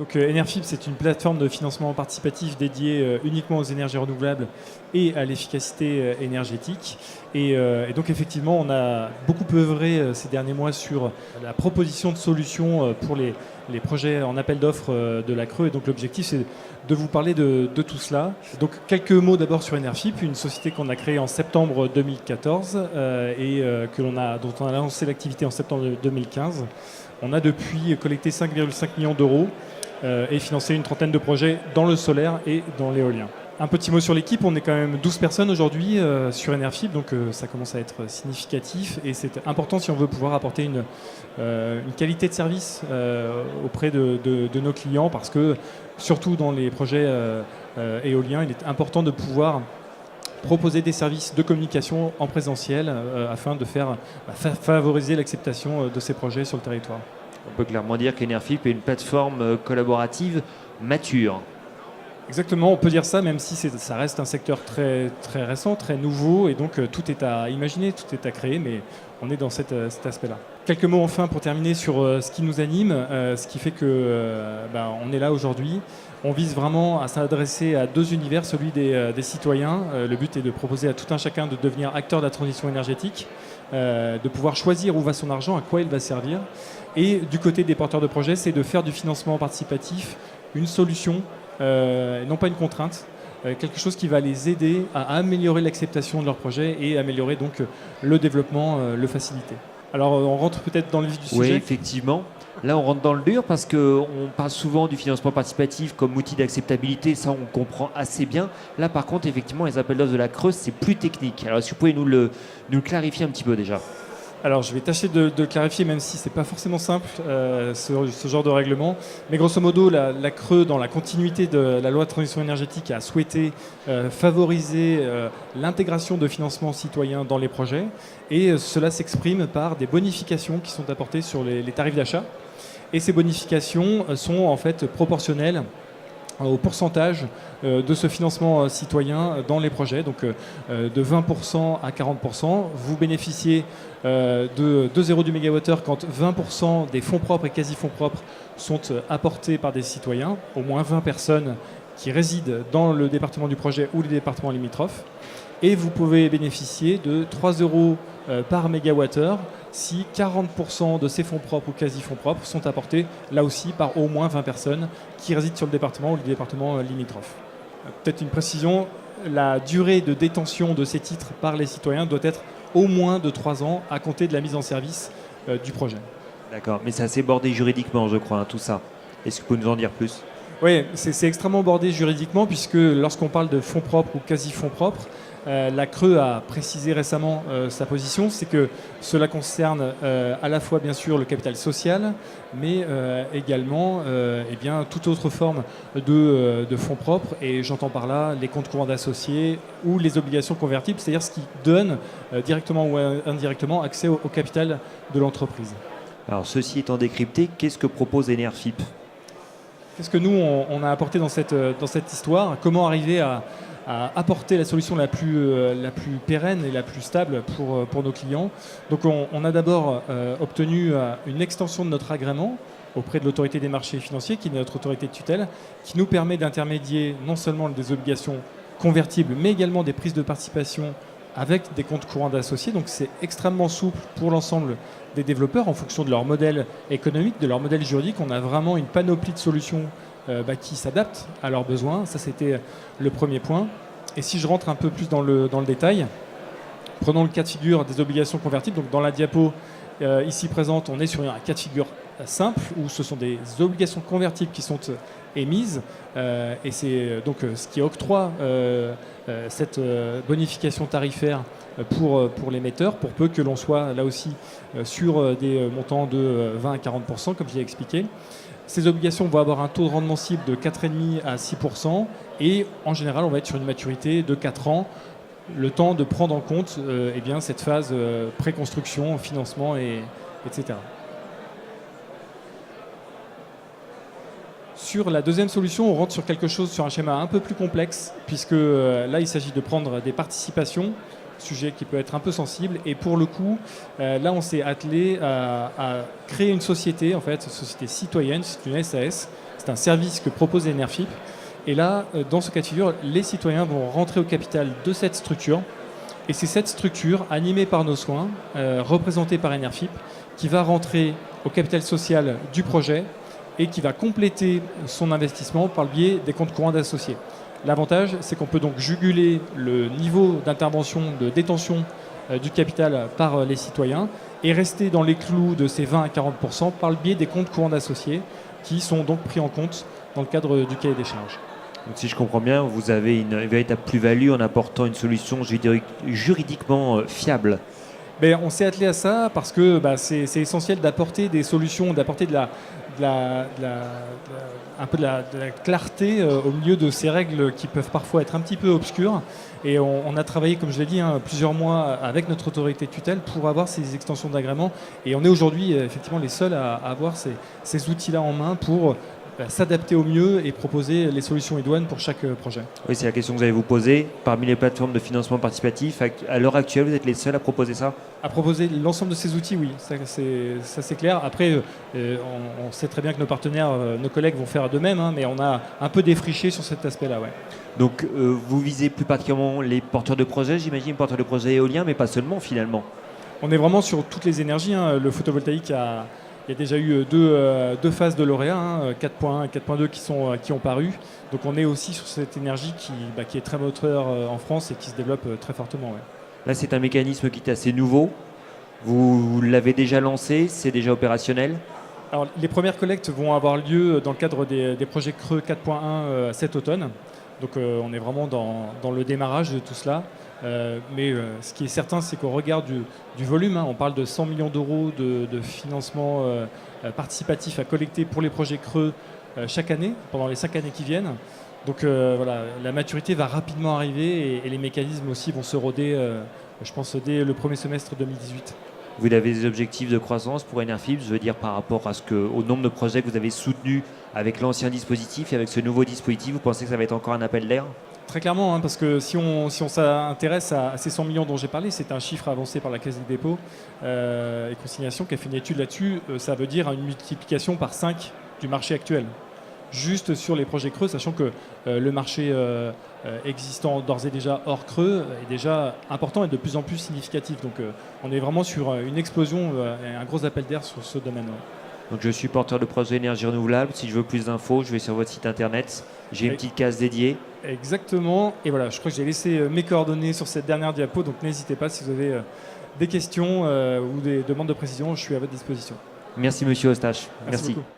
Donc Enerfip, c'est une plateforme de financement participatif dédiée uniquement aux énergies renouvelables et à l'efficacité énergétique. Et donc effectivement, on a beaucoup œuvré ces derniers mois sur la proposition de solutions pour les projets en appel d'offres de la Creux. Et donc l'objectif, c'est de vous parler de tout cela. Donc quelques mots d'abord sur Enerfip, une société qu'on a créée en septembre 2014 dont on a lancé l'activité en septembre 2015. On a depuis collecté 5,5 millions d'euros et financé une trentaine de projets dans le solaire et dans l'éolien. Un petit mot sur l'équipe, on est quand même 12 personnes aujourd'hui sur Enerfip, donc ça commence à être significatif et c'est important si on veut pouvoir apporter une qualité de service auprès de nos clients, parce que surtout dans les projets éoliens, il est important de pouvoir proposer des services de communication en présentiel afin de favoriser l'acceptation de ces projets sur le territoire. On peut clairement dire qu'Enerfip est une plateforme collaborative mature. Exactement, on peut dire ça, même si ça reste un secteur très, très récent, très nouveau, et donc tout est à imaginer, tout est à créer, mais on est dans cet aspect-là. Quelques mots enfin pour terminer sur ce qui nous anime, ce qui fait on est là aujourd'hui. On vise vraiment à s'adresser à deux univers, celui des citoyens. Le but est de proposer à tout un chacun de devenir acteur de la transition énergétique, de pouvoir choisir où va son argent, à quoi il va servir. Et du côté des porteurs de projets, c'est de faire du financement participatif une solution, non pas une contrainte, quelque chose qui va les aider à améliorer l'acceptation de leur projet et améliorer donc le développement, le faciliter. Alors on rentre peut-être dans le vif du sujet. Oui, effectivement. Là, on rentre dans le dur parce qu'on parle souvent du financement participatif comme outil d'acceptabilité. Ça, on comprend assez bien. Là, par contre, effectivement, les appels d'offres de la Creuse, c'est plus technique. Alors, est-ce que vous pouvez nous le clarifier un petit peu déjà ? Alors, je vais tâcher de clarifier, même si ce n'est pas forcément simple, ce genre de règlement. Mais grosso modo, la Creux, dans la continuité de la loi de transition énergétique, a souhaité favoriser l'intégration de financements citoyens dans les projets. Et cela s'exprime par des bonifications qui sont apportées sur les tarifs d'achat. Et ces bonifications sont en fait proportionnelles au pourcentage de ce financement citoyen dans les projets. Donc de 20% à 40%, vous bénéficiez de 2 euros du mégawattheure quand 20% des fonds propres et quasi-fonds propres sont apportés par des citoyens, au moins 20 personnes qui résident dans le département du projet ou les départements limitrophes. Et vous pouvez bénéficier de 3 euros par mégawattheure si 40% de ces fonds propres ou quasi-fonds propres sont apportés, là aussi, par au moins 20 personnes qui résident sur le département ou les départements limitrophes. Peut-être une précision, la durée de détention de ces titres par les citoyens doit être au moins de 3 ans à compter de la mise en service du projet. D'accord, mais c'est assez bordé juridiquement, je crois, tout ça. Est-ce que vous pouvez nous en dire plus ? Oui, c'est extrêmement bordé juridiquement, puisque lorsqu'on parle de fonds propres ou quasi-fonds propres, la Creux a précisé récemment sa position, c'est que cela concerne à la fois bien sûr le capital social, mais également toute autre forme de fonds propres, et j'entends par là les comptes courants d'associés ou les obligations convertibles, c'est-à-dire ce qui donne directement ou indirectement accès au capital de l'entreprise. Alors ceci étant décrypté, qu'est-ce que propose Enerfip ? Qu'est-ce que nous, on a apporté dans cette histoire ? Comment arriver à apporter la solution la plus pérenne et la plus stable pour nos clients ? Donc on a d'abord obtenu une extension de notre agrément auprès de l'autorité des marchés financiers, qui est notre autorité de tutelle, qui nous permet d'intermédier non seulement des obligations convertibles, mais également des prises de participation avec des comptes courants d'associés. Donc c'est extrêmement souple pour l'ensemble des développeurs en fonction de leur modèle économique, de leur modèle juridique. On a vraiment une panoplie de solutions qui s'adaptent à leurs besoins. Ça, c'était le premier point. Et si je rentre un peu plus dans le détail, prenons le cas de figure des obligations convertibles. Donc dans la diapo ici présente, on est sur un cas de figure simple où ce sont des obligations convertibles qui sont émises et c'est donc ce qui octroie cette bonification tarifaire pour l'émetteur, pour peu que l'on soit là aussi sur des montants de 20 à 40%, comme je l'ai expliqué. Ces obligations vont avoir un taux de rendement cible de 4,5 à 6% et en général, on va être sur une maturité de 4 ans, le temps de prendre en compte cette phase pré-construction, financement, etc. Sur la deuxième solution, on rentre sur un schéma un peu plus complexe, puisque là, il s'agit de prendre des participations, sujet qui peut être un peu sensible, et pour le coup, là, on s'est attelé à créer une société, en fait, une société citoyenne, c'est une SAS, c'est un service que propose Enerfip. Et là, dans ce cas de figure, les citoyens vont rentrer au capital de cette structure. Et c'est cette structure, animée par nos soins, représentée par Enerfip, qui va rentrer au capital social du projet et qui va compléter son investissement par le biais des comptes courants d'associés. L'avantage, c'est qu'on peut donc juguler le niveau d'intervention, de détention du capital par les citoyens et rester dans les clous de ces 20 à 40% par le biais des comptes courants d'associés qui sont donc pris en compte dans le cadre du cahier des charges. Donc, si je comprends bien, vous avez une véritable plus-value en apportant une solution juridiquement fiable. On s'est attelé à ça parce que c'est essentiel d'apporter des solutions, d'apporter un peu de la clarté au milieu de ces règles qui peuvent parfois être un petit peu obscures. Et on a travaillé, comme je l'ai dit, plusieurs mois avec notre autorité de tutelle pour avoir ces extensions d'agrément. Et on est aujourd'hui effectivement les seuls à avoir ces outils-là en main pour s'adapter au mieux et proposer les solutions idoines pour chaque projet. Oui, c'est la question que vous allez vous poser. Parmi les plateformes de financement participatif, à l'heure actuelle, vous êtes les seuls à proposer ça? À proposer l'ensemble de ces outils, oui, ça c'est clair. Après, on sait très bien que nos partenaires, nos collègues vont faire de même, mais on a un peu défriché sur cet aspect-là. Ouais. Donc, vous visez plus particulièrement les porteurs de projets, j'imagine, porteurs de projets éoliens, mais pas seulement finalement. On est vraiment sur toutes les énergies. Le photovoltaïque il y a déjà eu deux phases de lauréats, 4.1 et 4.2 qui ont paru. Donc on est aussi sur cette énergie qui est très moteur en France et qui se développe très fortement. Ouais. Là, c'est un mécanisme qui est assez nouveau. Vous l'avez déjà lancé, c'est déjà opérationnel? Alors, les premières collectes vont avoir lieu dans le cadre des projets Creux 4.1 cet automne. Donc on est vraiment dans le démarrage de tout cela. Mais ce qui est certain, c'est qu'au regard du volume, on parle de 100 millions d'euros de financement participatif à collecter pour les projets Creux chaque année, pendant les 5 années qui viennent. Donc voilà, la maturité va rapidement arriver et les mécanismes aussi vont se roder, je pense, dès le premier semestre 2018. Vous avez des objectifs de croissance pour Enerfip, je veux dire par rapport au nombre de projets que vous avez soutenus avec l'ancien dispositif et avec ce nouveau dispositif, vous pensez que ça va être encore un appel d'air? Très clairement, parce que si on s'intéresse à ces 100 millions dont j'ai parlé, c'est un chiffre avancé par la Caisse des dépôts et consignation qui a fait une étude là-dessus. Ça veut dire une multiplication par 5 du marché actuel. Juste sur les projets Creux, sachant que le marché existant d'ores et déjà hors Creux est déjà important et de plus en plus significatif. Donc on est vraiment sur une explosion et un gros appel d'air sur ce domaine. Donc je suis porteur de projet énergie renouvelable. Si je veux plus d'infos, je vais sur votre site internet. J'ai une petite case dédiée. Exactement. Et voilà, je crois que j'ai laissé mes coordonnées sur cette dernière diapo. Donc n'hésitez pas si vous avez des questions ou des demandes de précision, je suis à votre disposition. Merci Monsieur Eustache. Merci beaucoup.